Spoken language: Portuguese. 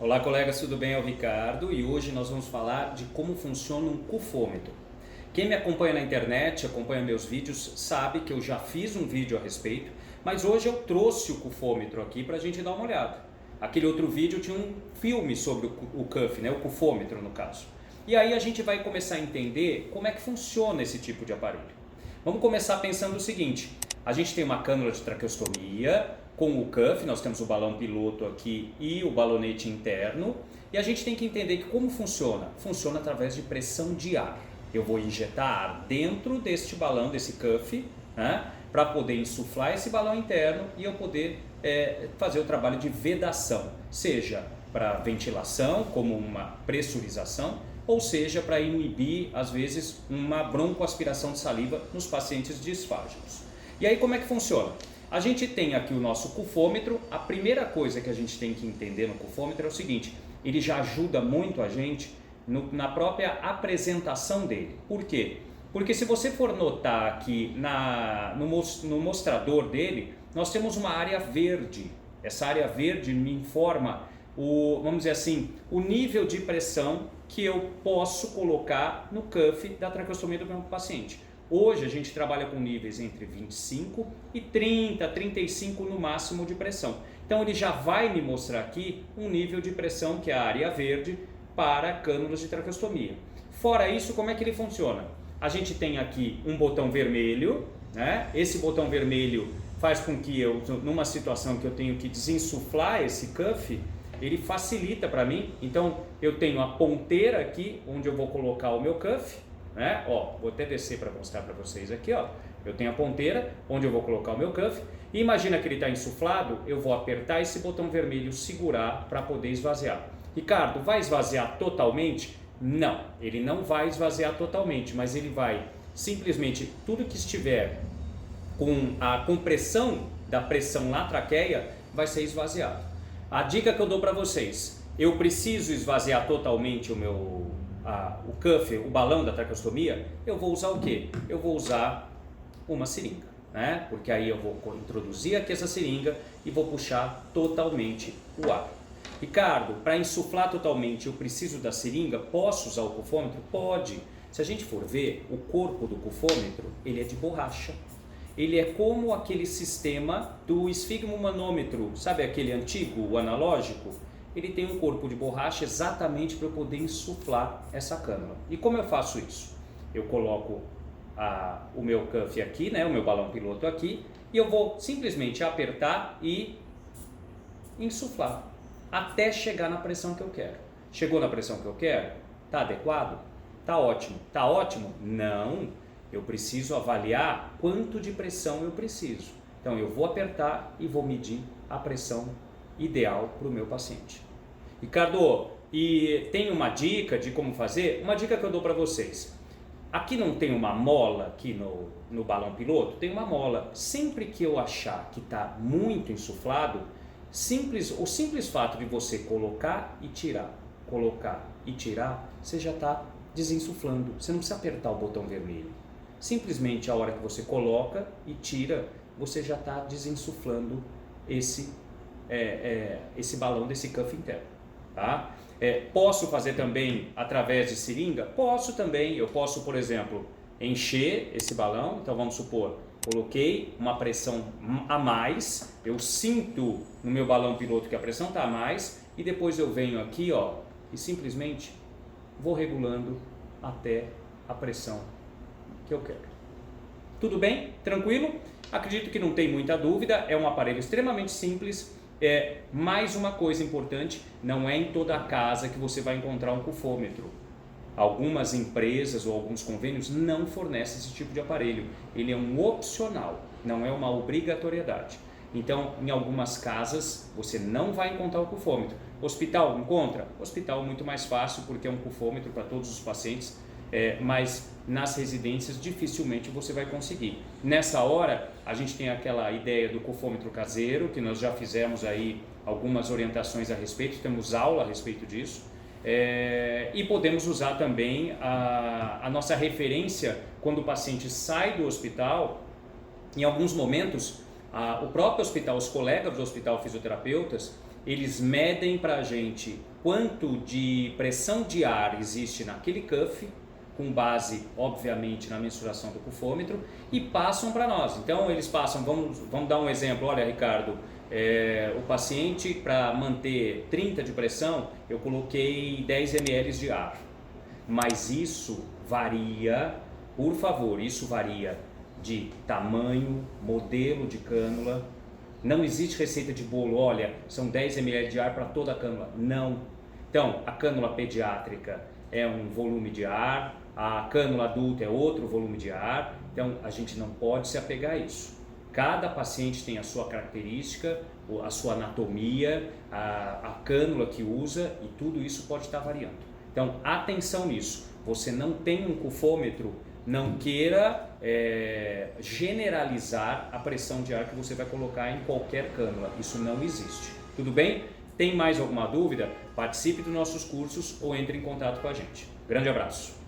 Olá colegas, tudo bem? É o Ricardo e hoje nós vamos falar de como funciona um cufômetro. Quem me acompanha na internet, acompanha meus vídeos, sabe que eu já fiz um vídeo a respeito, mas hoje eu trouxe o cufômetro aqui para a gente dar uma olhada. Aquele outro vídeo tinha um filme sobre o cuff, né? O cufômetro no caso. E aí a gente vai começar a entender como é que funciona esse tipo de aparelho. Vamos começar pensando o seguinte: a gente tem uma cânula de traqueostomia com o cuff, nós temos o balão piloto aqui e o balonete interno, e a gente tem que entender que como funciona? Funciona através de pressão de ar. Eu vou injetar ar dentro deste balão, desse cuff, né, para poder insuflar esse balão interno e eu poder fazer o trabalho de vedação, seja para ventilação, como uma pressurização, ou seja para inibir, às vezes, uma broncoaspiração de saliva nos pacientes disfágicos. E aí como é que funciona? A gente tem aqui o nosso cufômetro. A primeira coisa que a gente tem que entender no cufômetro é o seguinte: ele já ajuda muito a gente na própria apresentação dele. Por quê? Porque se você for notar aqui no mostrador dele, nós temos uma área verde. Essa área verde me informa vamos dizer assim, o nível de pressão que eu posso colocar no cuff da traqueostomia do meu paciente. Hoje a gente trabalha com níveis entre 25 e 30, 35 no máximo de pressão. Então ele já vai me mostrar aqui um nível de pressão que é a área verde para cânulas de traqueostomia. Fora isso, como é que ele funciona? A gente tem aqui um botão vermelho, né? Esse botão vermelho faz com que eu, numa situação que eu tenho que desinsuflar esse cuff, ele facilita para mim. Então eu tenho a ponteira aqui onde eu vou colocar o meu cuff, né? Ó, vou até descer para mostrar para vocês aqui, ó. Eu tenho a ponteira onde eu vou colocar o meu cuff e imagina que ele está insuflado, eu vou apertar esse botão vermelho, segurar para poder esvaziar. Ricardo, vai esvaziar totalmente? Não, ele não vai esvaziar totalmente, mas ele vai simplesmente, tudo que estiver com a compressão da pressão na traqueia vai ser esvaziado. A dica que eu dou para vocês: eu preciso esvaziar totalmente o cuff, o balão da traqueostomia. Eu vou usar o quê? Eu vou usar uma seringa, né? Porque aí eu vou introduzir aqui essa seringa e vou puxar totalmente o ar. Ricardo, para insuflar totalmente eu preciso da seringa? Posso usar o cufômetro? Pode. Se a gente for ver, o corpo do cufômetro, ele é de borracha. Ele é como aquele sistema do esfigmomanômetro, sabe aquele antigo, o analógico? Ele tem um corpo de borracha exatamente para eu poder insuflar essa cânula. E como eu faço isso? Eu coloco o meu cuff aqui, né, o meu balão piloto aqui, e eu vou simplesmente apertar e insuflar até chegar na pressão que eu quero. Chegou na pressão que eu quero? Está adequado? Está ótimo. Está ótimo? Não. Eu preciso avaliar quanto de pressão eu preciso. Então eu vou apertar e vou medir a pressão ideal para o meu paciente. Ricardo, e tem uma dica de como fazer? Uma dica que eu dou para vocês. Aqui não tem uma mola aqui no balão piloto? Tem uma mola. Sempre que eu achar que está muito insuflado, o simples fato de você colocar e tirar, você já está desinsuflando. Você não precisa apertar o botão vermelho. Simplesmente a hora que você coloca e tira, você já está desinsuflando esse balão desse cuff interno, tá? Posso fazer também através de seringa? Posso também. Eu posso, por exemplo, encher esse balão. Então vamos supor, coloquei uma pressão a mais, eu sinto no meu balão piloto que a pressão está a mais e depois eu venho aqui, ó, e simplesmente vou regulando até a pressão que eu quero. Tudo bem? Tranquilo? Acredito que não tem muita dúvida, é um aparelho extremamente simples. Mais uma coisa importante, não é em toda a casa que você vai encontrar um cufômetro. Algumas empresas ou alguns convênios não fornecem esse tipo de aparelho. Ele é um opcional, não é uma obrigatoriedade. Então, em algumas casas, você não vai encontrar o cufômetro. Hospital encontra? Hospital é muito mais fácil porque é um cufômetro para todos os pacientes, mas nas residências dificilmente você vai conseguir. Nessa hora, a gente tem aquela ideia do cufômetro caseiro, que nós já fizemos aí algumas orientações a respeito, temos aula a respeito disso. E podemos usar também a nossa referência quando o paciente sai do hospital. Em alguns momentos, o próprio hospital, os colegas do hospital, fisioterapeutas, eles medem para a gente quanto de pressão de ar existe naquele cuff, com base, obviamente, na mensuração do cufômetro, e passam para nós. Então, eles passam, vamos dar um exemplo, olha, Ricardo, o paciente, para manter 30 de pressão, eu coloquei 10 ml de ar, mas isso varia, por favor, isso varia de tamanho, modelo de cânula. Não existe receita de bolo, olha, são 10 ml de ar para toda a cânula. Não. Então, a cânula pediátrica é um volume de ar, a cânula adulta é outro volume de ar. Então, a gente não pode se apegar a isso. Cada paciente tem a sua característica, a sua anatomia, a cânula que usa, e tudo isso pode estar variando. Então, atenção nisso. Você não tem um cufômetro, não queira generalizar a pressão de ar que você vai colocar em qualquer cânula. Isso não existe. Tudo bem? Tem mais alguma dúvida? Participe dos nossos cursos ou entre em contato com a gente. Grande abraço!